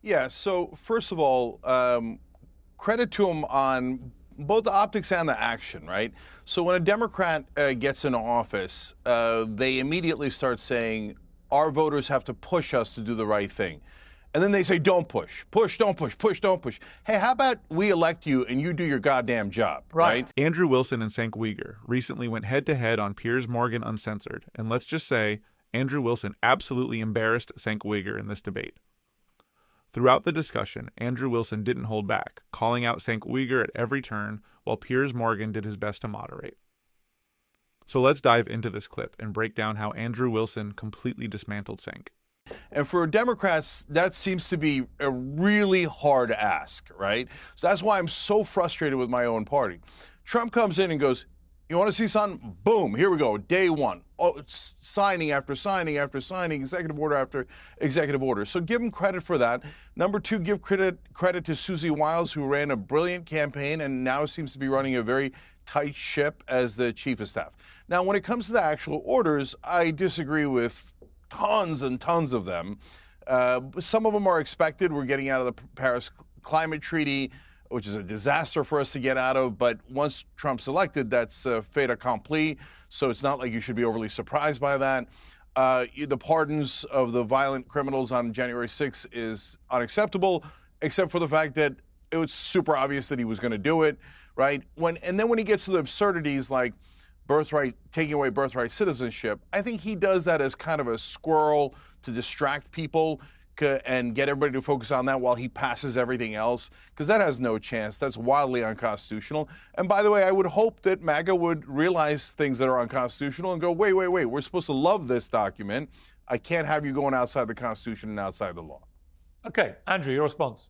Yeah, so first of all, credit to him on both the optics and the action, right? So when a Democrat gets in office, they immediately start saying, our voters have to push us to do the right thing. And then they say, don't push, don't push, don't push. Hey, how about we elect you and you do your goddamn job, right? Andrew Wilson and Cenk Uygur recently went head-to-head on Piers Morgan Uncensored, and let's just say Andrew Wilson absolutely embarrassed Cenk Uygur in this debate. Throughout the discussion, Andrew Wilson didn't hold back, calling out Cenk Uygur at every turn, while Piers Morgan did his best to moderate. So let's dive into this clip and break down how Andrew Wilson completely dismantled Cenk. And for Democrats, that seems to be a really hard ask, right? So that's why I'm so frustrated with my own party. Trump comes in and goes, you want to see something? Boom, here we go, day one. Oh, it's signing after signing after signing, executive order after executive order. So give him credit for that. Number two, give credit to Susie Wiles, who ran a brilliant campaign and now seems to be running a very tight ship as the chief of staff. Now, when it comes to the actual orders, I disagree with tons and tons of them. Some of them are expected. We're getting out of the Paris Climate Treaty, which is a disaster for us to get out of. But once Trump's elected, that's fait accompli. So it's not like you should be overly surprised by that. The pardons of the violent criminals on January 6th is unacceptable, except for the fact that it was super obvious that he was going to do it, right? And then when he gets to the absurdities like taking away birthright citizenship, I think he does that as kind of a squirrel to distract people and get everybody to focus on that while he passes everything else, because that has no chance. That's wildly unconstitutional. And by the way, I would hope that MAGA would realize things that are unconstitutional and go, wait, we're supposed to love this document. I can't have you going outside the Constitution and outside the law. Okay, Andrew, your response.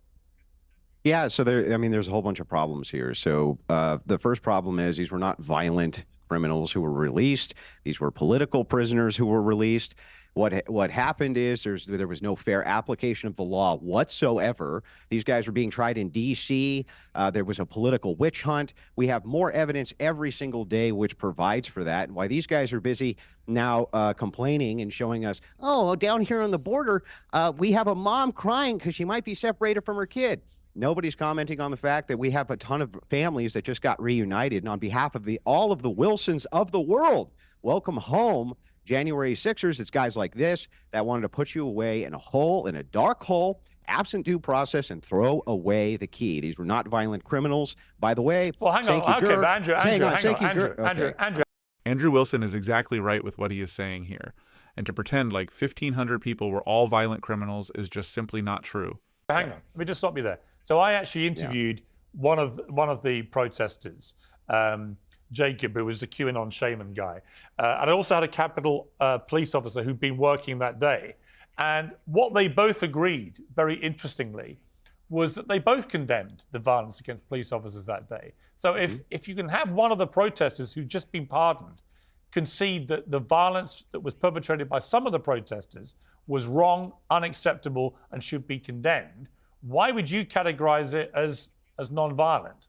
Yeah, so there's a whole bunch of problems here. So the first problem is these were not violent criminals who were released. These were political prisoners who were released. What happened is there was no fair application of the law whatsoever. These guys were being tried in D.C. There was a political witch hunt. We have more evidence every single day which provides for that. And why these guys are busy now complaining and showing us, oh, down here on the border, we have a mom crying because she might be separated from her kid. Nobody's commenting on the fact that we have a ton of families that just got reunited. And on behalf of all of the Wilsons of the world, welcome home, January 6ers. It's guys like this that wanted to put you away in a dark hole, absent due process, and throw away the key. These were not violent criminals. By the way, well, hang on. Okay, but Andrew. Andrew Wilson is exactly right with what he is saying here. And to pretend like 1,500 people were all violent criminals is just simply not true. Hang on, let me just stop you there. So I actually interviewed one of the protesters, Jacob, who was the QAnon shaman guy. And I also had a Capitol police officer who'd been working that day. And what they both agreed, very interestingly, was that they both condemned the violence against police officers that day. So if you can have one of the protesters who'd just been pardoned concede that the violence that was perpetrated by some of the protesters was wrong, unacceptable, and should be condemned, why would you categorize it as non-violent?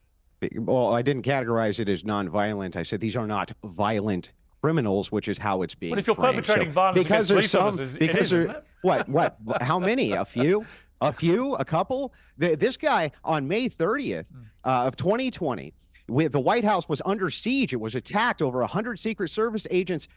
Well, I didn't categorize it as non-violent. I said these are not violent criminals, which is how it's being But if you're framed. perpetrating violence against police officers, it is, isn't it? What? How many? A few? A couple? This guy on May 30th of 2020, the White House was under siege. It was attacked. Over 100 Secret Service agents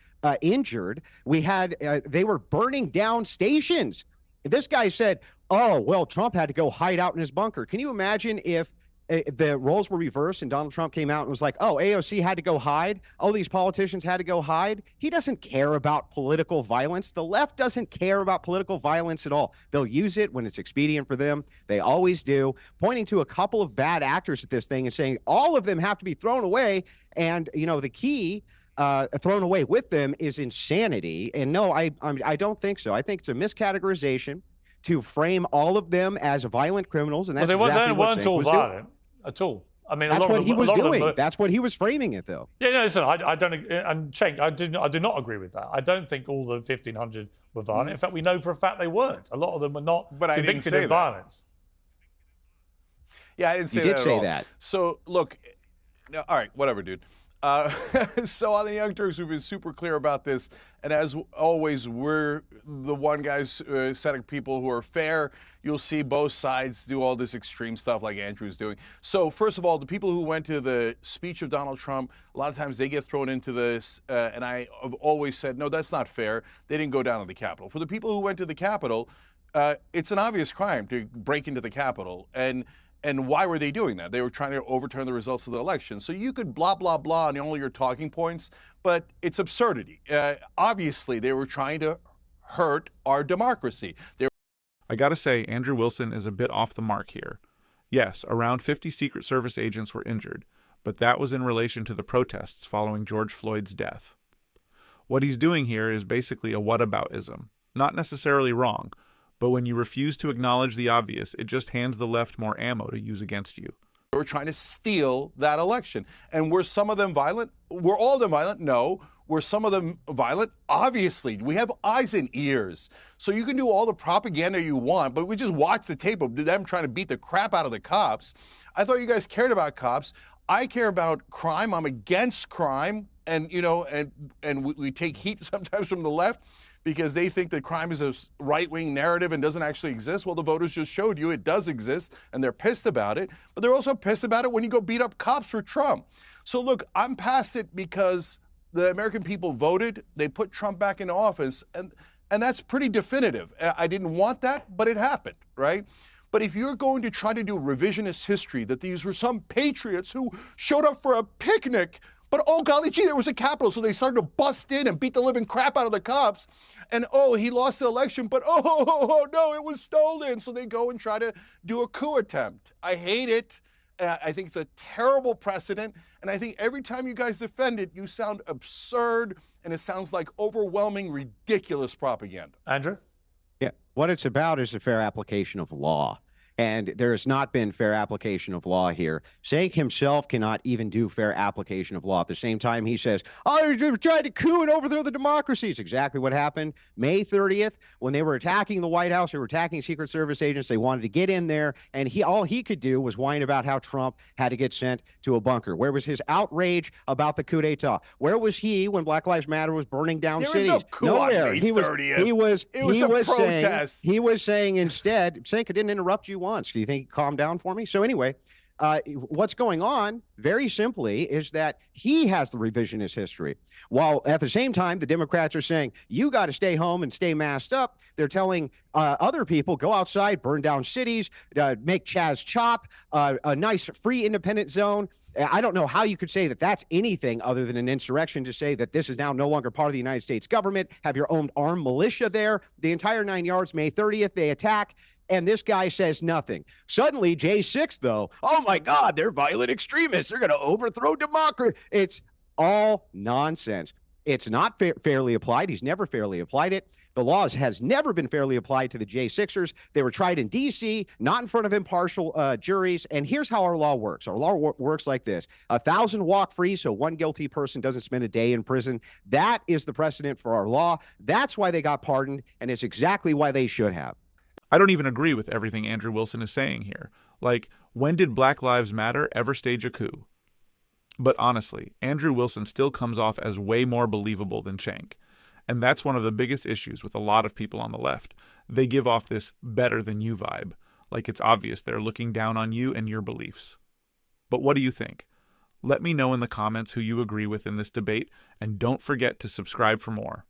injured. They were burning down stations. This guy said, oh, well, Trump had to go hide out in his bunker. Can you imagine if the roles were reversed and Donald Trump came out and was like, oh, AOC had to go hide. Oh, these politicians had to go hide. He doesn't care about political violence. The left doesn't care about political violence at all. They'll use it when it's expedient for them. They always do, pointing to a couple of bad actors at this thing and saying all of them have to be thrown away. And, the key thrown away with them is insanity. And no, I don't think so. I think it's a miscategorization to frame all of them as violent criminals, and that's they exactly what weren't all violent at all. I mean, that's what he was doing. That's what he was framing it, though. Yeah, no, listen, I don't, and Cenk, I do not agree with that. I don't think all the 1,500 were violent. In fact, we know for a fact they weren't. A lot of them were not convicted of violence. Yeah, I didn't say that at all. So, look, all right, whatever, dude. So on the Young Turks, we've been super clear about this. And as always, we're the one guys setting people who are fair. You'll see both sides do all this extreme stuff like Andrew's doing. So first of all, the people who went to the speech of Donald Trump, a lot of times they get thrown into this. And I have always said, no, that's not fair. They didn't go down to the Capitol. For the people who went to the Capitol, it's an obvious crime to break into the Capitol. And why were they doing that? They were trying to overturn the results of the election. So you could blah, blah, blah on all your talking points, but it's absurdity. Obviously, they were trying to hurt our democracy. I gotta say, Andrew Wilson is a bit off the mark here. Yes, around 50 Secret Service agents were injured, but that was in relation to the protests following George Floyd's death. What he's doing here is basically a whataboutism. Not necessarily wrong, but when you refuse to acknowledge the obvious, it just hands the left more ammo to use against you. They were trying to steal that election. And were some of them violent? Were all of them violent? No. Were some of them violent? Obviously. We have eyes and ears. So you can do all the propaganda you want, but we just watch the tape of them trying to beat the crap out of the cops. I thought you guys cared about cops. I care about crime. I'm against crime. And, we take heat sometimes from the left, because they think that crime is a right-wing narrative and doesn't actually exist. Well, the voters just showed you it does exist, and they're pissed about it. But they're also pissed about it when you go beat up cops for Trump. So look, I'm past it because the American people voted. They put Trump back in office, and that's pretty definitive. I didn't want that, but it happened, right? But if you're going to try to do revisionist history, that these were some patriots who showed up for a picnic, but oh golly gee, there was a Capitol, so they started to bust in and beat the living crap out of the cops. And oh, he lost the election, but oh no, it was stolen. So they go and try to do a coup attempt. I hate it. I think it's a terrible precedent. And I think every time you guys defend it, you sound absurd, and it sounds like overwhelming, ridiculous propaganda. Andrew? Yeah, what it's about is a fair application of law. And there has not been fair application of law here. Cenk himself cannot even do fair application of law. At the same time, he says, oh, they're trying to coup and overthrow the democracy. It's exactly what happened May 30th when they were attacking the White House. They were attacking Secret Service agents. They wanted to get in there, and all he could do was whine about how Trump had to get sent to a bunker. Where was his outrage about the coup d'etat? Where was he when Black Lives Matter was burning down cities? Was no coup Nowhere. On May 30th. It was a protest. He was saying instead, Cenk, I didn't interrupt you once. Do you think he calmed down for me? So anyway, what's going on, very simply, is that he has the revisionist history. While at the same time, the Democrats are saying, you got to stay home and stay masked up. They're telling other people, go outside, burn down cities, make Chaz chop, a nice free independent zone. I don't know how you could say that that's anything other than an insurrection, to say that this is now no longer part of the United States government, have your own armed militia there, the entire 9 yards. May 30th, they attack. And this guy says nothing. Suddenly, J6, though, oh my God, they're violent extremists. They're going to overthrow democracy. It's all nonsense. It's not fairly applied. He's never fairly applied it. The law has never been fairly applied to the J6ers. They were tried in D.C., not in front of impartial juries. And here's how our law works. Our law works like this. 1,000 walk free, so one guilty person doesn't spend a day in prison. That is the precedent for our law. That's why they got pardoned, and it's exactly why they should have. I don't even agree with everything Andrew Wilson is saying here. Like, when did Black Lives Matter ever stage a coup? But honestly, Andrew Wilson still comes off as way more believable than Cenk. And that's one of the biggest issues with a lot of people on the left. They give off this better than you vibe. Like it's obvious they're looking down on you and your beliefs. But what do you think? Let me know in the comments who you agree with in this debate, and don't forget to subscribe for more.